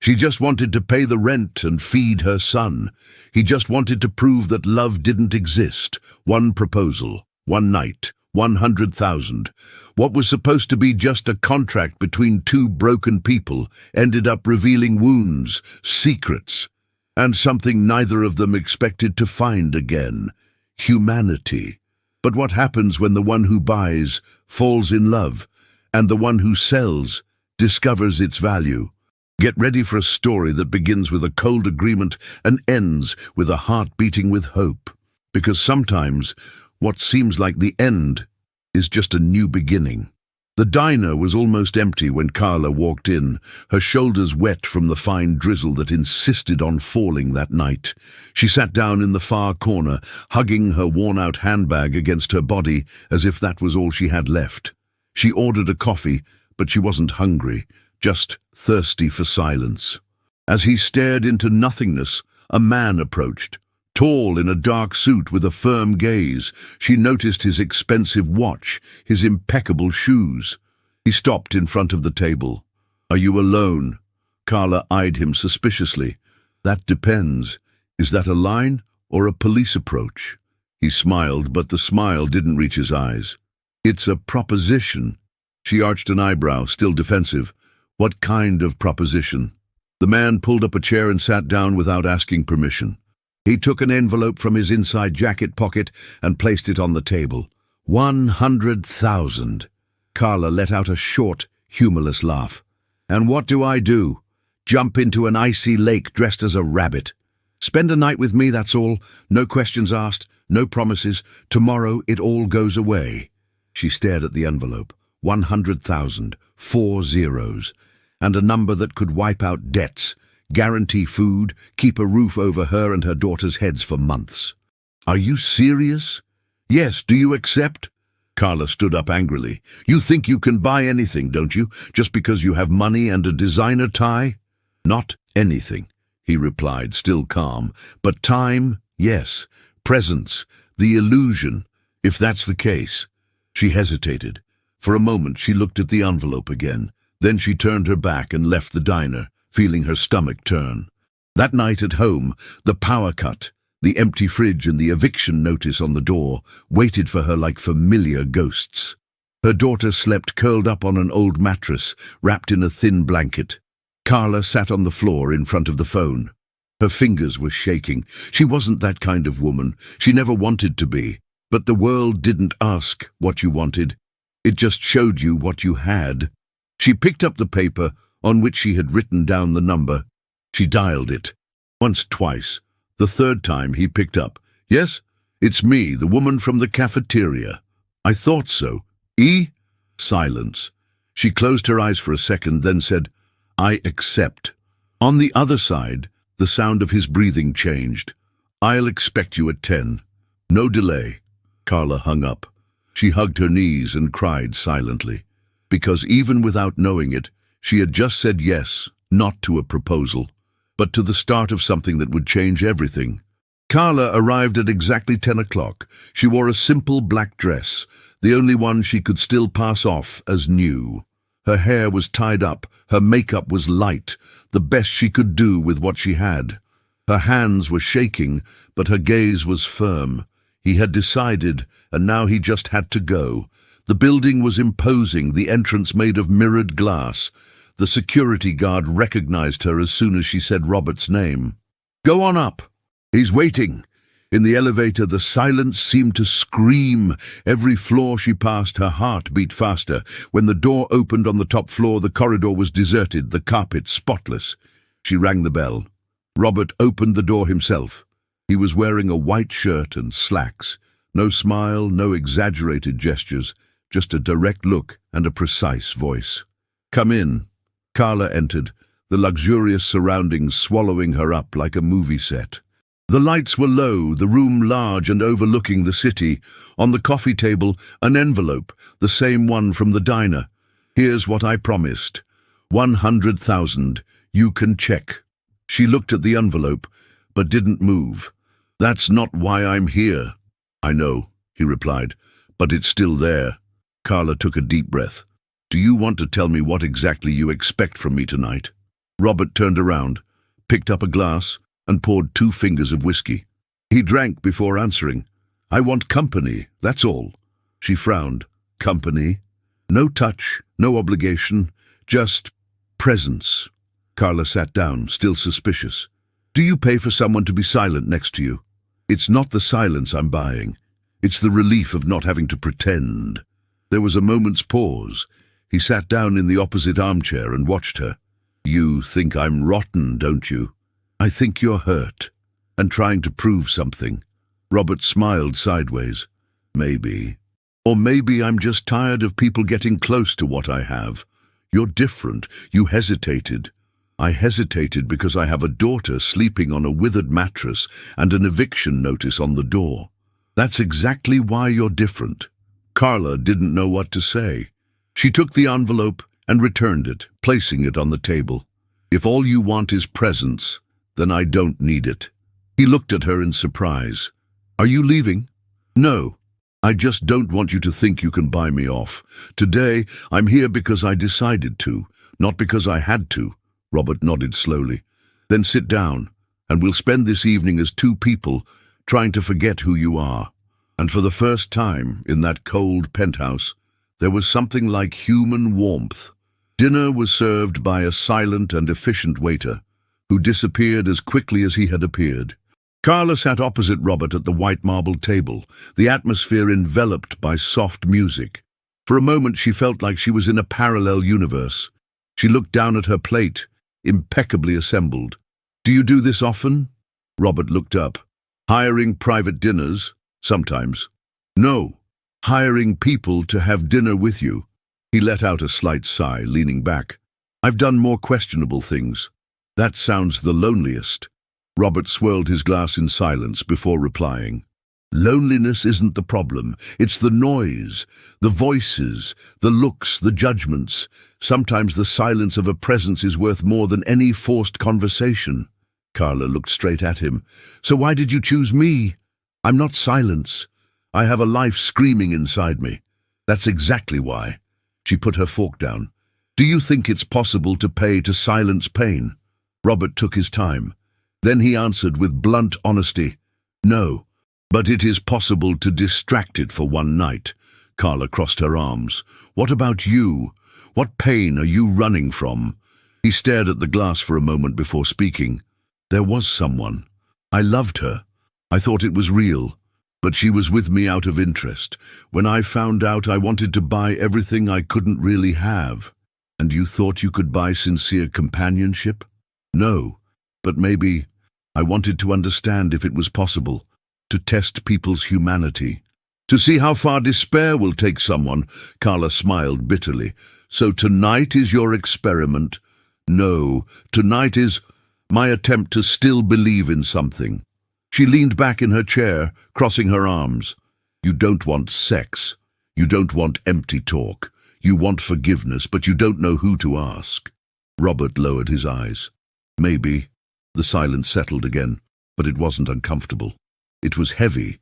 She just wanted to pay the rent and feed her son. He just wanted to prove that love didn't exist. One proposal, one night, 100,000. What was supposed to be just a contract between two broken people ended up revealing wounds, secrets, and something neither of them expected to find again: humanity. But what happens when the one who buys falls in love, and the one who sells discovers its value? Get ready for a story that begins with a cold agreement and ends with a heart beating with hope. Because sometimes what seems like the end is just a new beginning. The diner was almost empty when Carla walked in, her shoulders wet from the fine drizzle that insisted on falling that night. She sat down in the far corner, hugging her worn-out handbag against her body as if that was all she had left. She ordered a coffee, but she wasn't hungry, just thirsty for silence. As he stared into nothingness, a man approached. Tall in a dark suit with a firm gaze, she noticed his expensive watch, his impeccable shoes. He stopped in front of the table. "Are you alone?" Carla eyed him suspiciously. "That depends. Is that a line or a police approach?" He smiled, but the smile didn't reach his eyes. "It's a proposition." She arched an eyebrow, still defensive. "What kind of proposition?" The man pulled up a chair and sat down without asking permission. He took an envelope from his inside jacket pocket and placed it on the table. 100,000. Carla let out a short, humorless laugh. "And what do I do? Jump into an icy lake dressed as a rabbit. Spend a night with me, that's all. No questions asked, no promises. Tomorrow it all goes away." She stared at the envelope. 100,000, 4 zeros, and a number that could wipe out debts, guarantee food, keep a roof over her and her daughter's heads for months. "Are you serious?" "Yes, do you accept?" Carla stood up angrily. "You think you can buy anything, don't you, just because you have money and a designer tie?" "Not anything," he replied, still calm. "But time, yes. Presence, the illusion, if that's the case." She hesitated. For a moment she looked at the envelope again. Then she turned her back and left the diner, feeling her stomach turn. That night at home, the power cut, the empty fridge and the eviction notice on the door waited for her like familiar ghosts. Her daughter slept curled up on an old mattress, wrapped in a thin blanket. Carla sat on the floor in front of the phone. Her fingers were shaking. She wasn't that kind of woman. She never wanted to be. But the world didn't ask what you wanted. It just showed you what you had. She picked up the paper on which she had written down the number. She dialed it. Once, twice. The third time he picked up. "Yes, it's me, the woman from the cafeteria." "I thought so. E?" Silence. She closed her eyes for a second, then said, "I accept." On the other side, the sound of his breathing changed. "I'll expect you at 10. No delay." Carla hung up. She hugged her knees and cried silently. Because even without knowing it, she had just said yes, not to a proposal, but to the start of something that would change everything. Carla arrived at exactly 10 o'clock. She wore a simple black dress, the only one she could still pass off as new. Her hair was tied up, her makeup was light, the best she could do with what she had. Her hands were shaking, but her gaze was firm. He had decided, and now he just had to go. The building was imposing, the entrance made of mirrored glass. The security guard recognized her as soon as she said Robert's name. "Go on up. He's waiting." In the elevator, the silence seemed to scream. Every floor she passed, her heart beat faster. When the door opened on the top floor, the corridor was deserted, the carpet spotless. She rang the bell. Robert opened the door himself. He was wearing a white shirt and slacks. No smile, no exaggerated gestures, just a direct look and a precise voice. "Come in." Carla entered, the luxurious surroundings swallowing her up like a movie set. The lights were low, the room large and overlooking the city. On the coffee table, an envelope, the same one from the diner. "Here's what I promised. 100,000. You can check." She looked at the envelope, but didn't move. "That's not why I'm here." "I know," he replied, "but it's still there." Carla took a deep breath. "Do you want to tell me what exactly you expect from me tonight?" Robert turned around, picked up a glass, and poured 2 fingers of whiskey. He drank before answering. "I want company, that's all." She frowned. "Company? No touch, no obligation, just presence." Carla sat down, still suspicious. "Do you pay for someone to be silent next to you?" "It's not the silence I'm buying. It's the relief of not having to pretend." There was a moment's pause. He sat down in the opposite armchair and watched her. "You think I'm rotten, don't you?" "I think you're hurt and trying to prove something." Robert smiled sideways. "Maybe. Or maybe I'm just tired of people getting close to what I have. You're different. You hesitated." "I hesitated because I have a daughter sleeping on a withered mattress and an eviction notice on the door." "That's exactly why you're different." Carla didn't know what to say. She took the envelope and returned it, placing it on the table. "If all you want is presence, then I don't need it." He looked at her in surprise. "Are you leaving?" "No. I just don't want you to think you can buy me off. Today, I'm here because I decided to, not because I had to." Robert nodded slowly. "Then sit down, and we'll spend this evening as 2 people trying to forget who you are." And for the first time in that cold penthouse, there was something like human warmth. Dinner was served by a silent and efficient waiter, who disappeared as quickly as he had appeared. Carla sat opposite Robert at the white marble table, the atmosphere enveloped by soft music. For a moment she felt like she was in a parallel universe. She looked down at her plate, impeccably assembled. "Do you do this often?" Robert looked up. "Hiring private dinners? Sometimes." "No, hiring people to have dinner with you." He let out a slight sigh, leaning back. "I've done more questionable things." "That sounds the loneliest." Robert swirled his glass in silence before replying. "Loneliness isn't the problem. It's the noise, the voices, the looks, the judgments. Sometimes the silence of a presence is worth more than any forced conversation." Carla looked straight at him. "So why did you choose me?" "I'm not silence. I have a life screaming inside me. That's exactly why." She put her fork down. "Do you think it's possible to pay to silence pain?" Robert took his time. Then he answered with blunt honesty, "No. But it is possible to distract it for one night." Carla crossed her arms. "What about you? What pain are you running from?" He stared at the glass for a moment before speaking. "There was someone. I loved her. I thought it was real. But she was with me out of interest. When I found out, I wanted to buy everything I couldn't really have." "And you thought you could buy sincere companionship?" "No. But maybe I wanted to understand if it was possible. To test people's humanity. To see how far despair will take someone." Carla smiled bitterly. "So tonight is your experiment?" "No, tonight is my attempt to still believe in something." She leaned back in her chair, crossing her arms. "You don't want sex. You don't want empty talk. You want forgiveness, but you don't know who to ask." Robert lowered his eyes. "Maybe." The silence settled again, but it wasn't uncomfortable. It was heavy,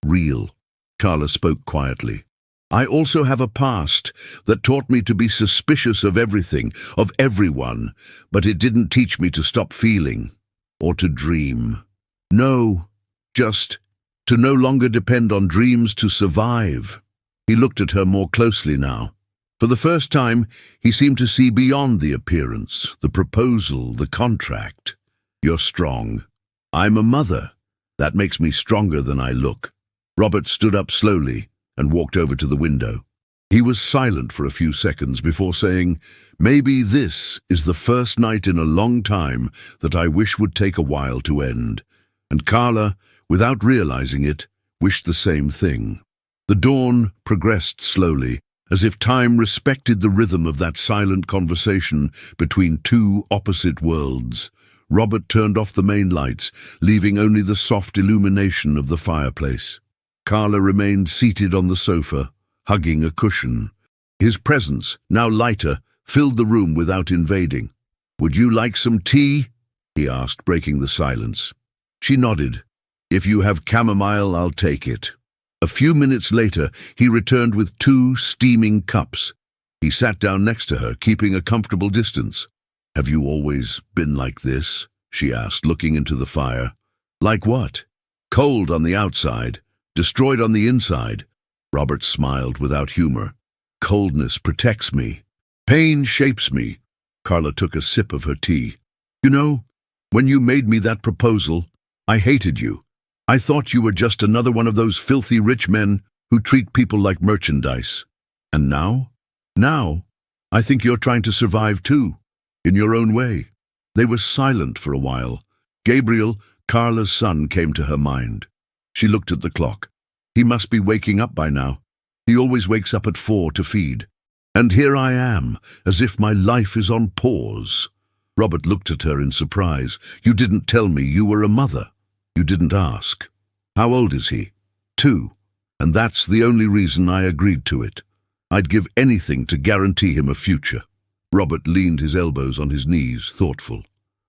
real. Carla spoke quietly. "I also have a past that taught me to be suspicious of everything, of everyone, but it didn't teach me to stop feeling, or to dream. No, just to no longer depend on dreams to survive." He looked at her more closely now. For the first time, he seemed to see beyond the appearance, the proposal, the contract. "You're strong. I'm a mother. That makes me stronger than I look." Robert stood up slowly and walked over to the window. He was silent for a few seconds before saying, "Maybe this is the first night in a long time that I wish would take a while to end." And Carla, without realizing it, wished the same thing. The dawn progressed slowly, as if time respected the rhythm of that silent conversation between 2 opposite worlds. Robert turned off the main lights, leaving only the soft illumination of the fireplace. Carla remained seated on the sofa, hugging a cushion. His presence, now lighter, filled the room without invading. "Would you like some tea?" he asked, breaking the silence. She nodded. "If you have chamomile, I'll take it." A few minutes later, he returned with 2 steaming cups. He sat down next to her, keeping a comfortable distance. Have you always been like this? She asked, looking into the fire. Like what? Cold on the outside, destroyed on the inside. Robert smiled without humor. Coldness protects me. Pain shapes me. Carla took a sip of her tea. You know, when you made me that proposal, I hated you. I thought you were just another one of those filthy rich men who treat people like merchandise. And now? Now, I think you're trying to survive too, in your own way. They were silent for a while. Gabriel, Carla's son, came to her mind. She looked at the clock. He must be waking up by now. He always wakes up at 4 to feed. And here I am, as if my life is on pause. Robert looked at her in surprise. You didn't tell me you were a mother. You didn't ask. How old is he? 2. And that's the only reason I agreed to it. I'd give anything to guarantee him a future. Robert leaned his elbows on his knees, thoughtful.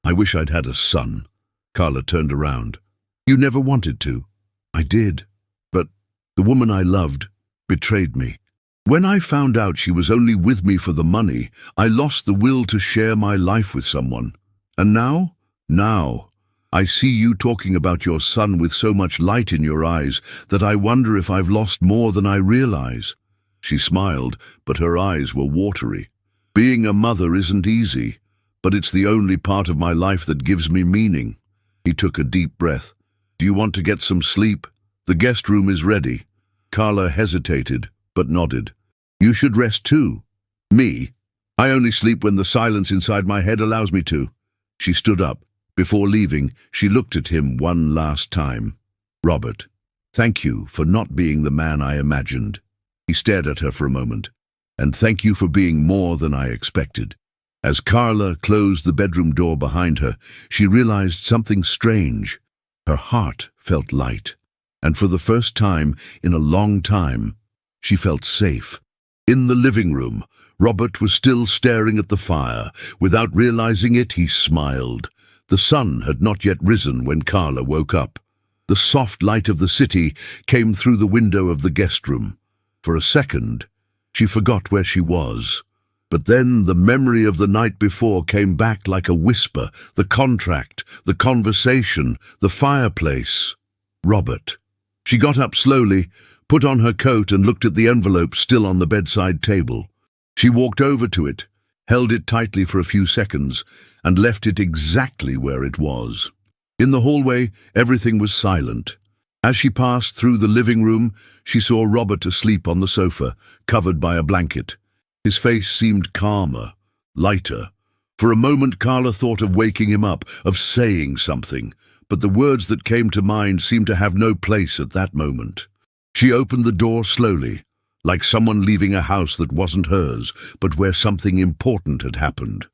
I wish I'd had a son. Carla turned around. You never wanted to. I did. But the woman I loved betrayed me. When I found out she was only with me for the money, I lost the will to share my life with someone. And now? Now, I see you talking about your son with so much light in your eyes that I wonder if I've lost more than I realize. She smiled, but her eyes were watery. Being a mother isn't easy, but it's the only part of my life that gives me meaning. He took a deep breath. Do you want to get some sleep? The guest room is ready. Carla hesitated, but nodded. You should rest too. Me? I only sleep when the silence inside my head allows me to. She stood up. Before leaving, she looked at him one last time. Robert, thank you for not being the man I imagined. He stared at her for a moment. And thank you for being more than I expected. As Carla closed the bedroom door behind her, she realized something strange. Her heart felt light. And for the first time in a long time, she felt safe. In the living room, Robert was still staring at the fire. Without realizing it, he smiled. The sun had not yet risen when Carla woke up. The soft light of the city came through the window of the guest room. For a second, she forgot where she was. But then the memory of the night before came back like a whisper, the contract, the conversation, the fireplace. Robert. She got up slowly, put on her coat and looked at the envelope still on the bedside table. She walked over to it, held it tightly for a few seconds, and left it exactly where it was. In the hallway, everything was silent. As she passed through the living room, she saw Robert asleep on the sofa, covered by a blanket. His face seemed calmer, lighter. For a moment, Carla thought of waking him up, of saying something, but the words that came to mind seemed to have no place at that moment. She opened the door slowly, like someone leaving a house that wasn't hers, but where something important had happened.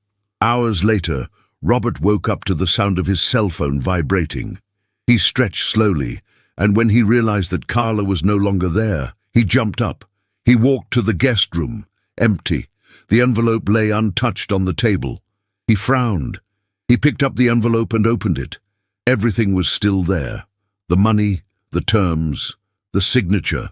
Hours later, Robert woke up to the sound of his cell phone vibrating. He stretched slowly, and when he realized that Carla was no longer there, he jumped up. He walked to the guest room, empty. The envelope lay untouched on the table. He frowned. He picked up the envelope and opened it. Everything was still there. The money, the terms, the signature.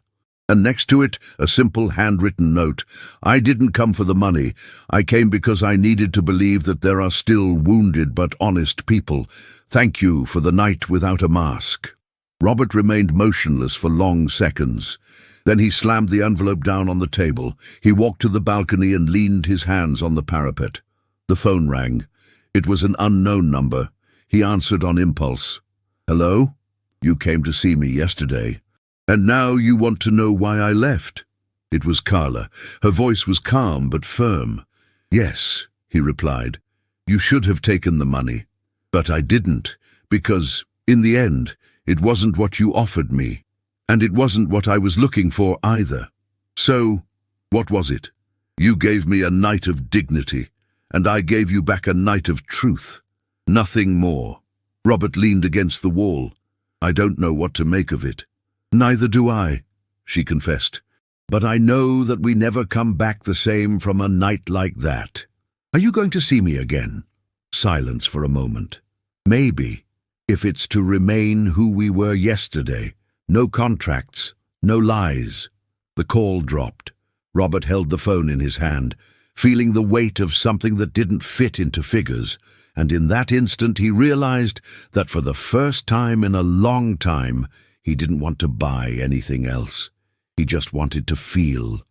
And next to it, a simple handwritten note. I didn't come for the money. I came because I needed to believe that there are still wounded but honest people. Thank you for the night without a mask. Robert remained motionless for long seconds. Then he slammed the envelope down on the table. He walked to the balcony and leaned his hands on the parapet. The phone rang. It was an unknown number. He answered on impulse. Hello? You came to see me yesterday. And now you want to know why I left? It was Carla. Her voice was calm but firm. Yes, he replied. You should have taken the money. But I didn't, because, in the end, it wasn't what you offered me. And it wasn't what I was looking for either. So, what was it? You gave me a night of dignity, and I gave you back a night of truth. Nothing more. Robert leaned against the wall. I don't know what to make of it. Neither do I, she confessed. But I know that we never come back the same from a night like that. Are you going to see me again? Silence for a moment. Maybe, if it's to remain who we were yesterday. No contracts, no lies. The call dropped. Robert held the phone in his hand. feeling the weight of something that didn't fit into figures, and in that instant he realized that for the first time in a long time, he didn't want to buy anything else. He just wanted to feel.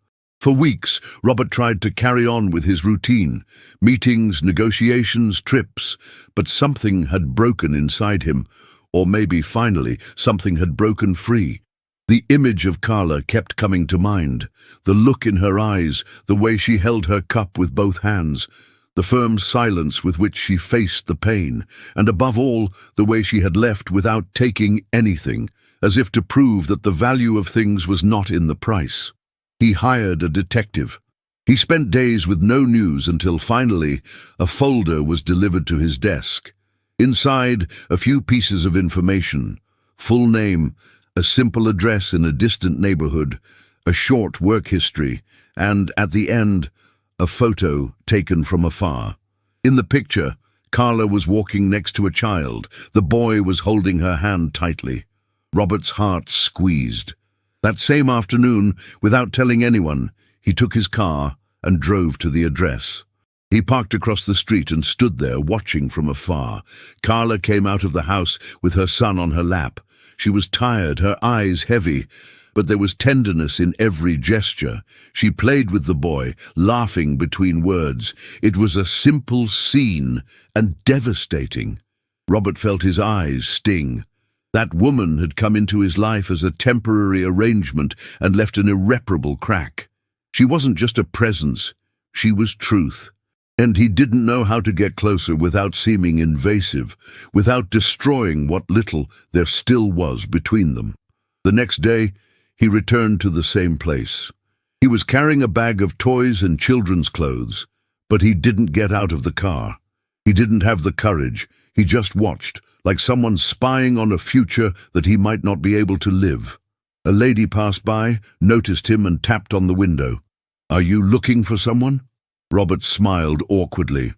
For weeks, Robert tried to carry on with his routine, meetings, negotiations, trips, but something had broken inside him, or maybe finally something had broken free. The image of Carla kept coming to mind, the look in her eyes, the way she held her cup with both hands, the firm silence with which she faced the pain, and above all, the way she had left without taking anything, as if to prove that the value of things was not in the price. He hired a detective. He spent days with no news until finally a folder was delivered to his desk. Inside, a few pieces of information: full name, a simple address in a distant neighborhood, a short work history, and, at the end, a photo taken from afar. In the picture, Carla was walking next to a child. The boy was holding her hand tightly. Robert's heart squeezed. That same afternoon, without telling anyone, he took his car and drove to the address. He parked across the street and stood there, watching from afar. Carla came out of the house with her son on her lap. She was tired, her eyes heavy, but there was tenderness in every gesture. She played with the boy, laughing between words. It was a simple scene, and devastating. Robert felt his eyes sting. That woman had come into his life as a temporary arrangement and left an irreparable crack. She wasn't just a presence, she was truth. And he didn't know how to get closer without seeming invasive, without destroying what little there still was between them. The next day, he returned to the same place. He was carrying a bag of toys and children's clothes, but he didn't get out of the car. He didn't have the courage. He just watched, like someone spying on a future that he might not be able to live. A lady passed by, noticed him, and tapped on the window. "Are you looking for someone?" Robert smiled awkwardly.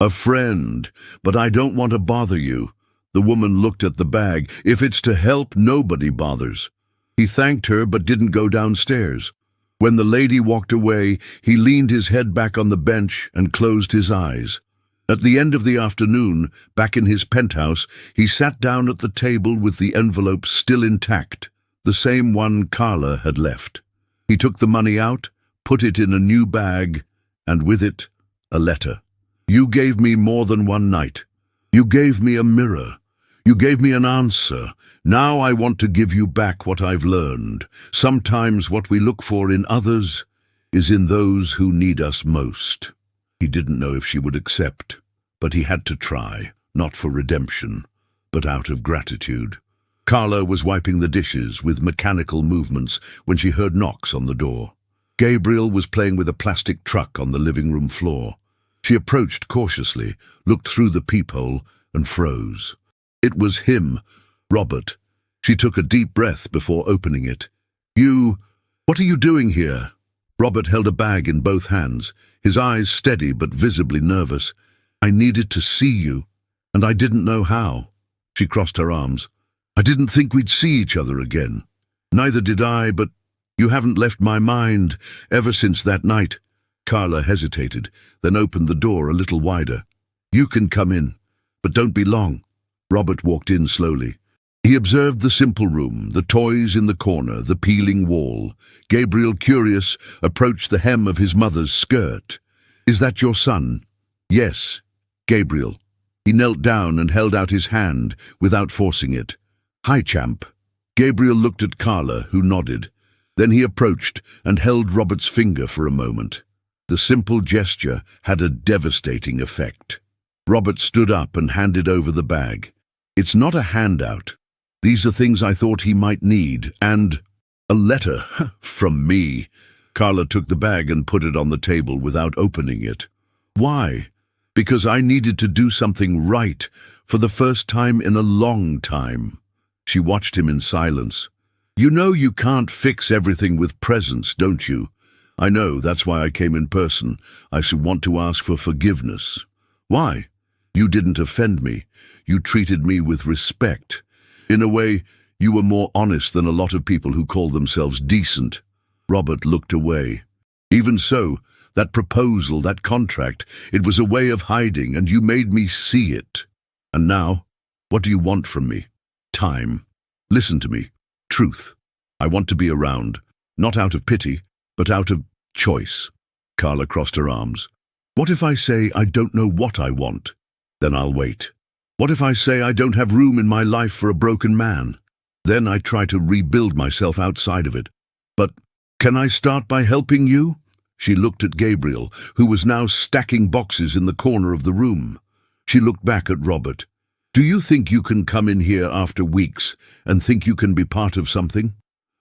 "A friend, but I don't want to bother you." The woman looked at the bag. "If it's to help, nobody bothers." He thanked her but didn't go downstairs. When the lady walked away, he leaned his head back on the bench and closed his eyes. At the end of the afternoon, back in his penthouse, he sat down at the table with the envelope still intact, the same one Carla had left. He took the money out, put it in a new bag, and with it, a letter. "You gave me more than one night. You gave me a mirror. You gave me an answer. Now I want to give you back what I've learned. Sometimes what we look for in others is in those who need us most." He didn't know if she would accept, but he had to try, not for redemption, but out of gratitude. Carla was wiping the dishes with mechanical movements when she heard knocks on the door. Gabriel was playing with a plastic truck on the living room floor. She approached cautiously, looked through the peephole, and froze. It was him, Robert. She took a deep breath before opening it. What are you doing here?" Robert held a bag in both hands, his eyes steady but visibly nervous. "I needed to see you, and I didn't know how." She crossed her arms. "I didn't think we'd see each other again." "Neither did I, but you haven't left my mind ever since that night." Carla hesitated, then opened the door a little wider. "You can come in, but don't be long." Robert walked in slowly. He observed the simple room, the toys in the corner, the peeling wall. Gabriel, curious, approached the hem of his mother's skirt. "Is that your son?" "Yes, Gabriel." He knelt down and held out his hand without forcing it. "Hi, champ." Gabriel looked at Carla, who nodded. Then he approached and held Robert's finger for a moment. The simple gesture had a devastating effect. Robert stood up and handed over the bag. "It's not a handout. These are things I thought he might need, and a letter from me." Carla took the bag and put it on the table without opening it. "Why?" "Because I needed to do something right for the first time in a long time." She watched him in silence. "You know you can't fix everything with presents, don't you?" "I know, that's why I came in person. I want to ask for forgiveness." "Why?" "You didn't offend me. You treated me with respect. In a way, you were more honest than a lot of people who call themselves decent." Robert looked away. "Even so, that proposal, that contract. It was a way of hiding, and you made me see it. And now, what do you want from me? Time. Listen to me. Truth. I want to be around, not out of pity, but out of choice. Carla crossed her arms. What if I say I don't know what I want? Then I'll wait. What if I say I don't have room in my life for a broken man? Then I try to rebuild myself outside of it. But can I start by helping you? She looked at Gabriel, who was now stacking boxes in the corner of the room. She looked back at Robert. Do you think you can come in here after weeks and think you can be part of something?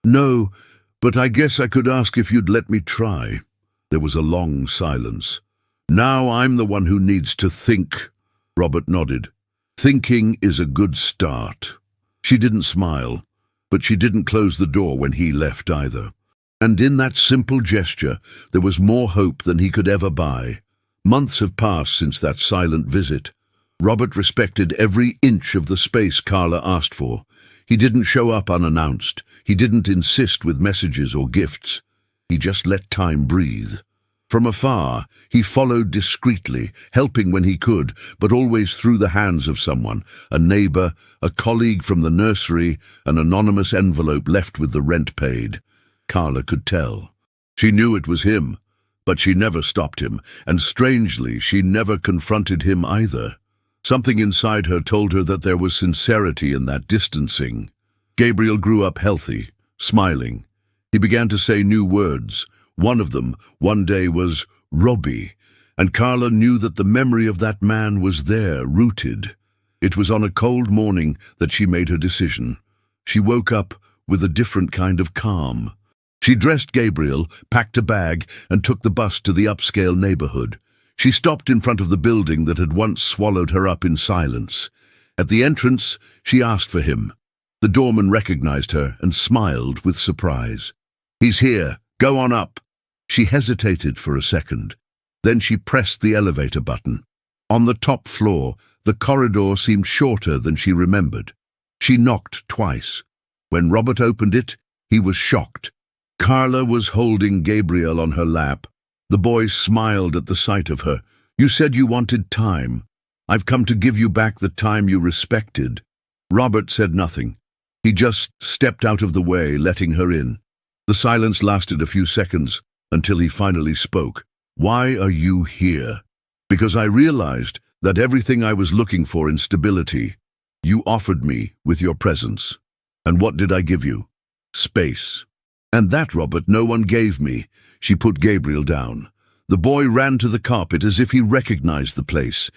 No, but I guess I could ask if you'd let me try. There was a long silence. Now I'm the one who needs to think. Robert nodded. Thinking is a good start. She didn't smile, but she didn't close the door when he left either. And in that simple gesture, there was more hope than he could ever buy. Months have passed since that silent visit. Robert respected every inch of the space Carla asked for. He didn't show up unannounced. He didn't insist with messages or gifts. He just let time breathe. From afar, he followed discreetly, helping when he could, but always through the hands of someone, a neighbor, a colleague from the nursery, an anonymous envelope left with the rent paid. Carla could tell. She knew it was him, but she never stopped him, and strangely, she never confronted him either. Something inside her told her that there was sincerity in that distancing. Gabriel grew up healthy, smiling. He began to say new words. One of them, one day, was Robbie, and Carla knew that the memory of that man was there, rooted. It was on a cold morning that she made her decision. She woke up with a different kind of calm. She dressed Gabriel, packed a bag, and took the bus to the upscale neighborhood. She stopped in front of the building that had once swallowed her up in silence. At the entrance, she asked for him. The doorman recognized her and smiled with surprise. He's here. Go on up. She hesitated for a second. Then she pressed the elevator button. On the top floor, the corridor seemed shorter than she remembered. She knocked twice. When Robert opened it, he was shocked. Carla was holding Gabriel on her lap. The boy smiled at the sight of her. You said you wanted time. I've come to give you back the time you respected. Robert said nothing. He just stepped out of the way, letting her in. The silence lasted a few seconds until he finally spoke. Why are you here? Because I realized that everything I was looking for in stability, you offered me with your presence. And what did I give you? Space. And that, Robert, no one gave me. She put Gabriel down. The boy ran to the carpet as if he recognized the place.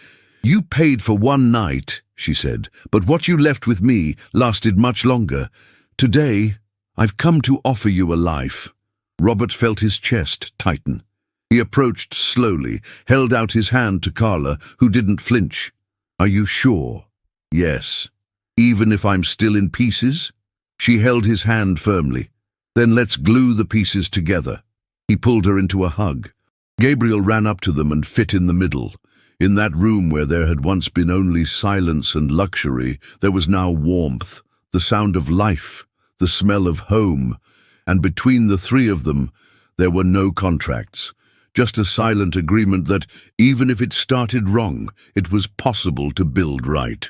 You paid for one night, she said, but what you left with me lasted much longer. Today, I've come to offer you a life. Robert felt his chest tighten. He approached slowly, held out his hand to Carla, who didn't flinch. Are you sure? Yes. Even if I'm still in pieces? She held his hand firmly. Then let's glue the pieces together. He pulled her into a hug. Gabriel ran up to them and fit in the middle. In that room where there had once been only silence and luxury, there was now warmth, the sound of life, the smell of home, and between the three of them, there were no contracts, just a silent agreement that, even if it started wrong, it was possible to build right.